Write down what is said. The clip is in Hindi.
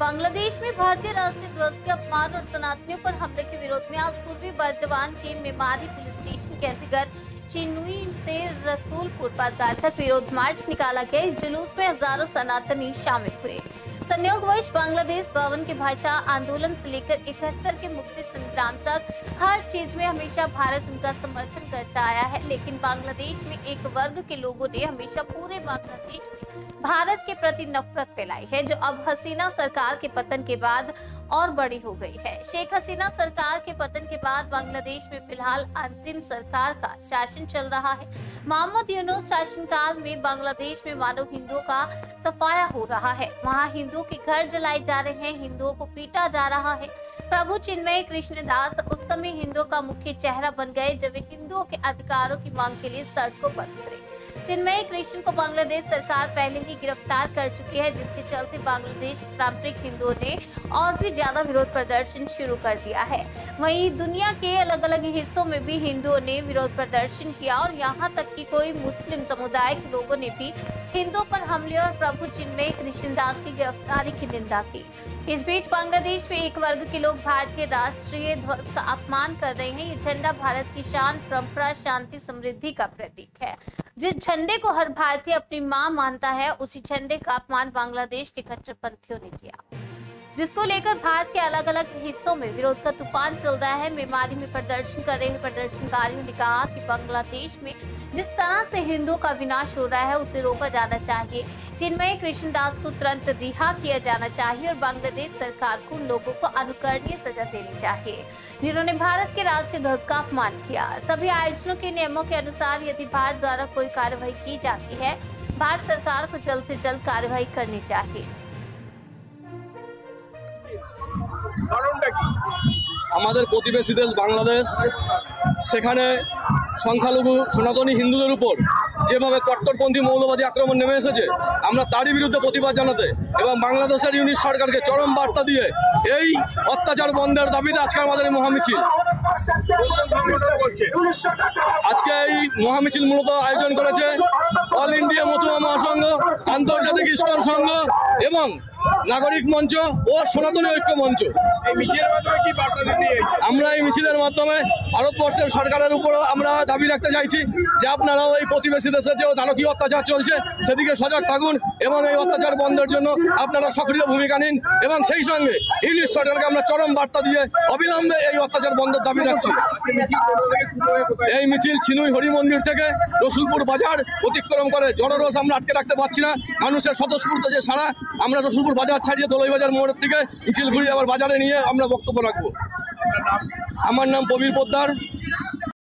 बांग्लादेश में भारतीय राष्ट्रीय ध्वज के अपमान और सनातनियों पर हमले के विरोध में आज पूर्वी बर्दवान के मेमारी पुलिस स्टेशन के अंतर्गत चिनुई से रसूलपुर बाजार तक विरोध मार्च निकाला गया। इस जुलूस में हजारों सनातनी शामिल हुए। संयोगवश बांग्लादेश 52 के भाईचारा आंदोलन से लेकर 71 के मुक्ति संग्राम तक हर चीज में हमेशा भारत उनका समर्थन करता आया है, लेकिन बांग्लादेश में एक वर्ग के लोगों ने हमेशा पूरे बांग्लादेश में भारत के प्रति नफरत फैलाई है, जो अब हसीना सरकार के पतन के बाद और बड़ी हो गई है। शेख हसीना सरकार के पतन के बाद बांग्लादेश में फिलहाल अंतरिम सरकार का शासन चल रहा है। मोहम्मद यूनुस शासनकाल में बांग्लादेश में मानव हिंदुओं का सफाया हो रहा है। वहां हिंदुओं के घर जलाए जा रहे हैं, हिंदुओं को पीटा जा रहा है। प्रभु चिन्मय कृष्णदास उस समय हिंदुओं का मुख्य चेहरा बन गए जब वे हिंदुओं के अधिकारों की मांग के लिए सड़कों पर उतरे। चिन्मय कृष्ण को बांग्लादेश सरकार पहले ही गिरफ्तार कर चुकी है, जिसके चलते बांग्लादेश पारंपरिक हिंदुओं ने और भी ज्यादा विरोध प्रदर्शन शुरू कर दिया है। वहीं दुनिया के अलग अलग हिस्सों में भी हिंदुओं ने विरोध प्रदर्शन किया और यहाँ तक कि कोई मुस्लिम समुदाय के लोगों ने भी हिंदुओं पर हमले और प्रभु चिन्मय कृष्णदास की गिरफ्तारी की निंदा की। इस बीच बांग्लादेश में एक वर्ग के लोग भारतीय राष्ट्रीय ध्वज का अपमान कर रहे हैं। ये झंडा भारत की शान, परंपरा, शांति, समृद्धि का प्रतीक है। जिस झंडे को हर भारतीय अपनी मां मानता है, उसी झंडे का अपमान बांग्लादेश के कट्टरपंथियों ने किया, जिसको लेकर भारत के अलग अलग हिस्सों में विरोध का तूफान चल रहा है। मेमारी में प्रदर्शन कर रहे प्रदर्शनकारियों ने कहा कि बांग्लादेश में जिस तरह से हिंदुओं का विनाश हो रहा है, उसे रोका जाना चाहिए। चिन्मय कृष्णदास को तुरंत रिहा किया जाना चाहिए और बांग्लादेश सरकार को लोगों को अनुकरणीय सजा देनी चाहिए, जिन्होंने भारत के राष्ट्रीय ध्वज का अपमान किया। सभी आयोजनों के नियमों के अनुसार यदि भारत द्वारा कोई कार्रवाई की जाती है, भारत सरकार को जल्द से जल्द कार्रवाई करनी चाहिए। আমাদের প্রতিবেশী দেশ বাংলাদেশ, সেখানে সংখ্যালঘু সনাতনী হিন্দুদের উপর যেভাবে কট্টরপন্থী মৌলবাদী আক্রমণ নেমে এসেছে, আমরা তারই বিরুদ্ধে প্রতিবাদ জানাতে এবং বাংলাদেশের ইউনিট সরকারকে চরম বার্তা দিয়ে এই অত্যাচার বন্ধের দাবিতে আজকে আমাদের এই মহামিছিল। আজকে এই মহামিছিল মূলত আয়োজন করেছে অল ইন্ডিয়া মতুয়া মহাসংঘ, আন্তর্জাতিক ইস্কন সংঘ এবং নাগরিক মঞ্চ ও সনাতনী ঐক্য মঞ্চ। আমরা এই মিছিলের মাধ্যমে ভারতবর্ষের সরকারের উপরও আমরা দাবি রাখতে চাইছি যে আপনারাও এই প্রতিবেশী দেশের যে নারকীয় অত্যাচার চলছে সেদিকে সজাগ থাকুন এবং এই অত্যাচার বন্ধের জন্য আপনারা সক্রিয় ভূমিকা নিন এবং সেই সঙ্গে ইংলিশ সরকারকে আমরা চরম বার্তা দিয়ে অবিলম্বে এই অত্যাচার বন্ধের দাবি রাখছি। এই মিছিল চিনুই হরি মন্দির থেকে রসুলপুর বাজার অতিক্রম করে। জনরোষ আমরা আটকে রাখতে পারছি না, মানুষের স্বতঃস্ফূর্ত যে সারা, আমরা রসুলপুর বাজার ছাড়িয়ে দোলাই বাজার মোড়ের থেকে মিছিল ঘুরিয়ে আবার বাজারে নিয়ে আমরা বক্তব্য রাখবো। আমার নাম প্রবীর পোদ্দার।